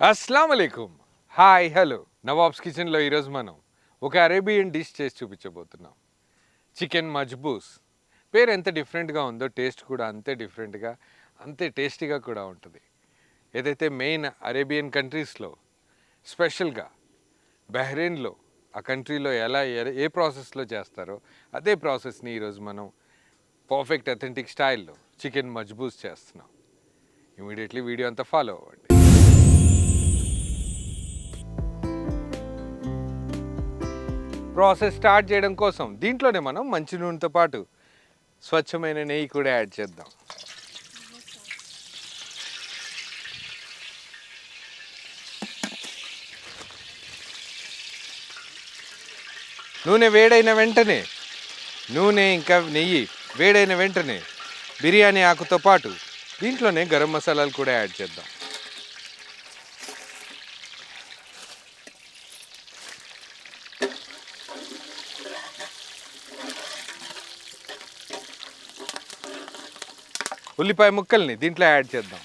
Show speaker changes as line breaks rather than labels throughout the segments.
అస్సలం అలైకుం. Hi hello. Nawabs కిచెన్లో ఈరోజు మనం ఒక అరేబియన్ డిష్ చేసి చూపించబోతున్నాం. Chicken machboos. పేరు ఎంత డిఫరెంట్గా ఉందో టేస్ట్ కూడా అంతే డిఫరెంట్గా అంతే టేస్టీగా కూడా ఉంటుంది. ఏదైతే మెయిన్ అరేబియన్ కంట్రీస్లో స్పెషల్గా బహ్రెయిన్లో ఆ కంట్రీలో ఏ ప్రాసెస్లో చేస్తారో అదే ప్రాసెస్ని ఈరోజు మనం పర్ఫెక్ట్ అథెంటిక్ స్టైల్లో చికెన్ మజ్బూస్ చేస్తున్నాం. ఇమీడియట్లీ వీడియో అంతా ఫాలో అవ్వండి. ప్రాసెస్ స్టార్ట్ చేయడం కోసం దీంట్లోనే మనం మంచి నూనెతో పాటు స్వచ్ఛమైన నెయ్యి కూడా యాడ్ చేద్దాం. నూనె వేడైన వెంటనే నూనె ఇంకా నెయ్యి వేడైన వెంటనే బిర్యానీ ఆకుతో పాటు దీంట్లోనే గరం మసాలాలు కూడా యాడ్ చేద్దాం. ఉల్లిపాయ ముక్కల్ని దీంట్లో యాడ్ చేద్దాం.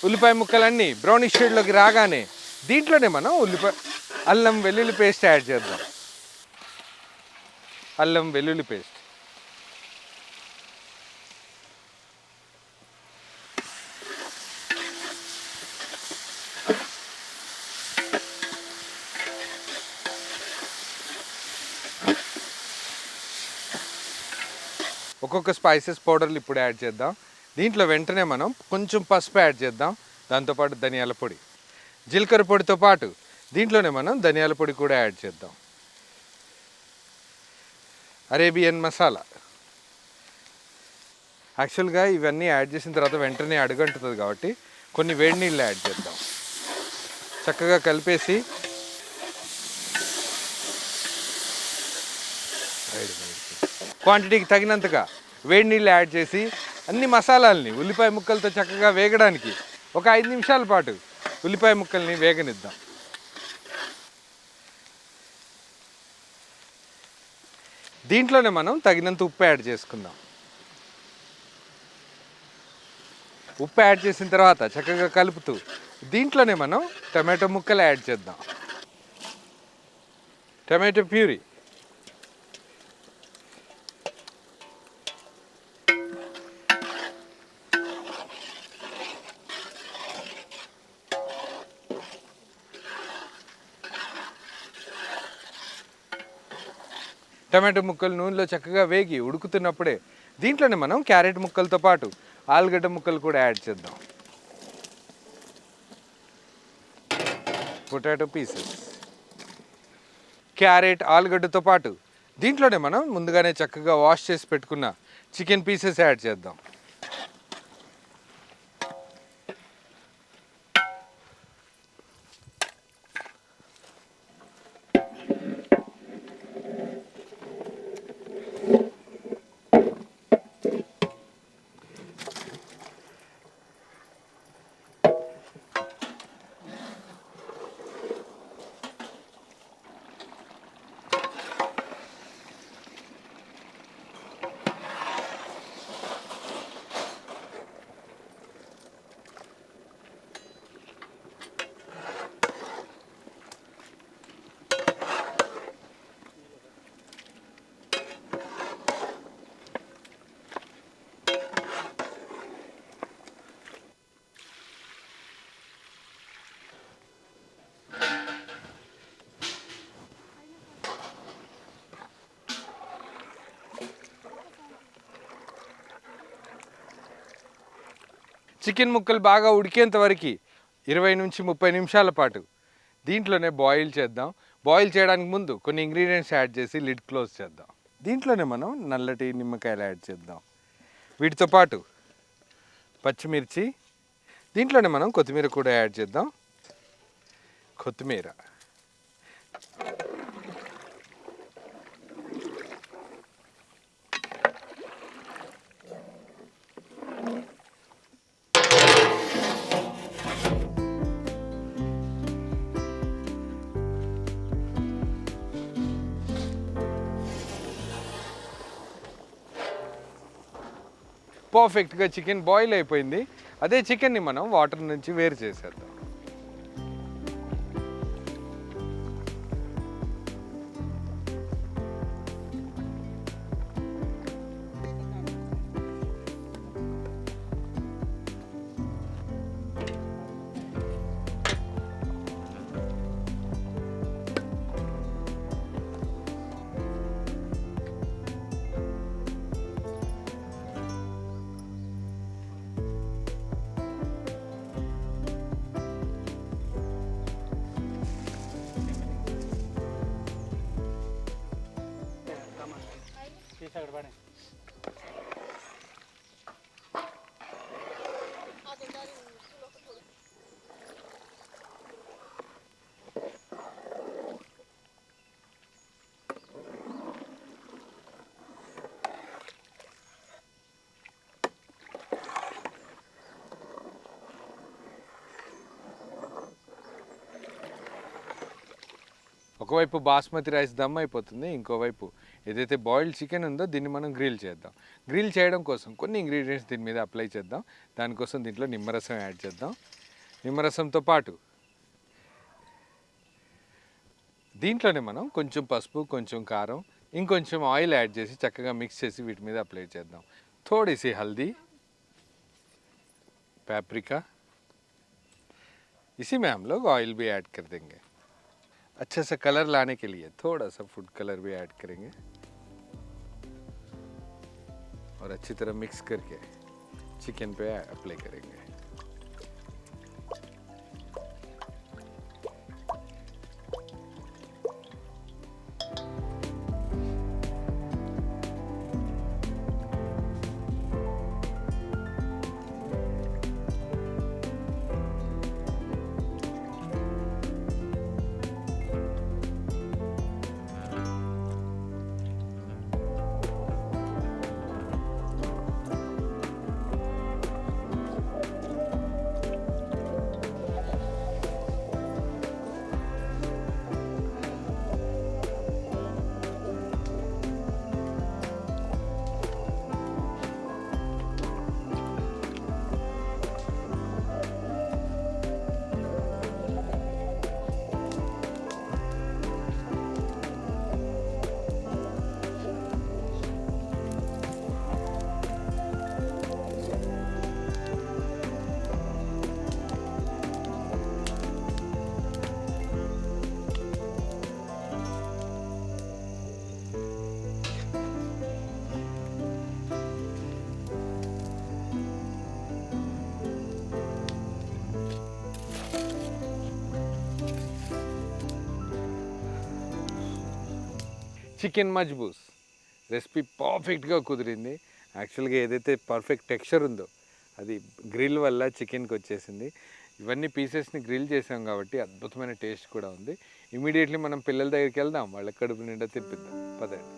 ఉల్లిపాయ ముక్కలన్నీ బ్రౌనిష్ షేడ్లోకి రాగానే దీంట్లోనే మనం అల్లం వెల్లుల్లి పేస్ట్ యాడ్ చేద్దాం. అల్లం వెల్లుల్లి పేస్ట్ ఒక్కొక్క స్పైసెస్ పౌడర్లు ఇప్పుడు యాడ్ చేద్దాం. దీంట్లో వెంటనే మనం కొంచెం పసుపు యాడ్ చేద్దాం. దాంతోపాటు ధనియాల పొడి, జీలకర్ర పొడితో పాటు దీంట్లోనే మనం ధనియాల పొడి కూడా యాడ్ చేద్దాం. అరేబియన్ మసాలా. యాక్చువల్గా ఇవన్నీ యాడ్ చేసిన తర్వాత వెంటనే అడుగంటుతుంది కాబట్టి కొన్ని వేడి నీళ్ళు యాడ్ చేద్దాం. చక్కగా కలిపేసి క్వాంటిటీకి తగినంతగా వేడి నీళ్ళు యాడ్ చేసి అన్ని మసాలాలని ఉల్లిపాయ ముక్కలతో చక్కగా వేగడానికి ఒక 5 నిమిషాల పాటు ఉల్లిపాయ ముక్కల్ని వేగనిద్దాం. దీంట్లోనే మనం తగినంత ఉప్పు యాడ్ చేసుకుందాం. ఉప్పు యాడ్ చేసిన తర్వాత చక్కగా కలుపుతూ దీంట్లోనే మనం టమాటో ముక్కలు యాడ్ చేద్దాం. టమాటో ప్యూరీ, టమాటో ముక్కలు నూనెలో చక్కగా వేగి ఉడుకుతున్నప్పుడే దీంట్లోనే మనం క్యారెట్ ముక్కలతో పాటు ఆలుగడ్డ ముక్కలు కూడా యాడ్ చేద్దాం. పొటాటో పీసెస్, క్యారెట్ ఆలుగడ్డతో పాటు దీంట్లోనే మనం ముందుగానే చక్కగా వాష్ చేసి పెట్టుకున్న చికెన్ పీసెస్ యాడ్ చేద్దాం. చికెన్ ముక్కలు బాగా ఉడికేంత వరకు 20 నుంచి 30 నిమిషాల పాటు దీంట్లోనే బాయిల్ చేద్దాం. బాయిల్ చేయడానికి ముందు కొన్ని ఇంగ్రీడియంట్స్ యాడ్ చేసి లిడ్ క్లోజ్ చేద్దాం. దీంట్లోనే మనం నల్లటి నిమ్మకాయలు యాడ్ చేద్దాం. వీటితో పాటు పచ్చిమిర్చి, దీంట్లోనే మనం కొత్తిమీర కూడా యాడ్ చేద్దాం. కొత్తిమీర, పర్ఫెక్ట్గా చికెన్ బాయిల్ అయిపోయింది. అదే చికెన్ని మనం వాటర్ నుంచి వేరు చేసేద్దాం. ఒకవైపు బాస్మతి రైస్ దమ్ అయిపోతుంది, ఇంకోవైపు ఏదైతే బాయిల్డ్ చికెన్ ఉందో దీన్ని మనం గ్రిల్ చేద్దాం. గ్రిల్ చేయడం కోసం కొన్ని ఇంగ్రీడియంట్స్ దీని మీద అప్లై చేద్దాం. దానికోసం దీంట్లో నిమ్మరసం యాడ్ చేద్దాం. నిమ్మరసంతో పాటు దీంట్లోనే మనం కొంచెం పసుపు, కొంచెం కారం, ఇంకొంచెం ఆయిల్ యాడ్ చేసి చక్కగా మిక్స్ చేసి వీటి మీద అప్లై చేద్దాం. थोड़ी सी हल्दी, पैप्रिका, इसी में हम लोग ऑयल भी ऐड कर देंगे. अच्छे से कलर लाने के लिए थोड़ा सा फूड कलर भी ऐड करेंगे और अच्छी तरह मिक्स करके चिकन पे अप्लाई करेंगे. చికెన్ మజ్బూస్ రెసిపీ పర్ఫెక్ట్గా కుదిరింది. యాక్చువల్గా ఏదైతే పర్ఫెక్ట్ టెక్స్చర్ ఉందో అది గ్రిల్ వల్ల చికెన్కి వచ్చేసింది. ఇవన్నీ పీసెస్ని గ్రిల్ చేసాం కాబట్టి అద్భుతమైన టేస్ట్ కూడా ఉంది. ఇమీడియట్లీ మనం పిల్లల దగ్గరికి వెళ్దాం, వాళ్ళ కడుపు నిండా తినిపిద్దాం. పదండి.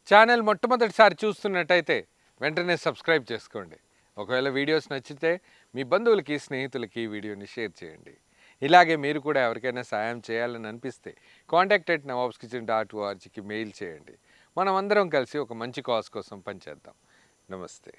ఛానల్ మొట్టమొదటిసారి చూస్తున్నట్టయితే వెంటనే సబ్స్క్రైబ్ చేసుకోండి. ఒకవేళ వీడియోస్ నచ్చితే మీ బంధువులకి, స్నేహితులకి ఈ వీడియోని షేర్ చేయండి. ఇలాగే మీరు కూడా ఎవరికైనా సాయం చేయాలని అనిపిస్తే contact@nawabskitchen.orgకి మెయిల్ చేయండి. మనం అందరం కలిసి ఒక మంచి కాజ్ కోసం పనిచేద్దాం. నమస్తే.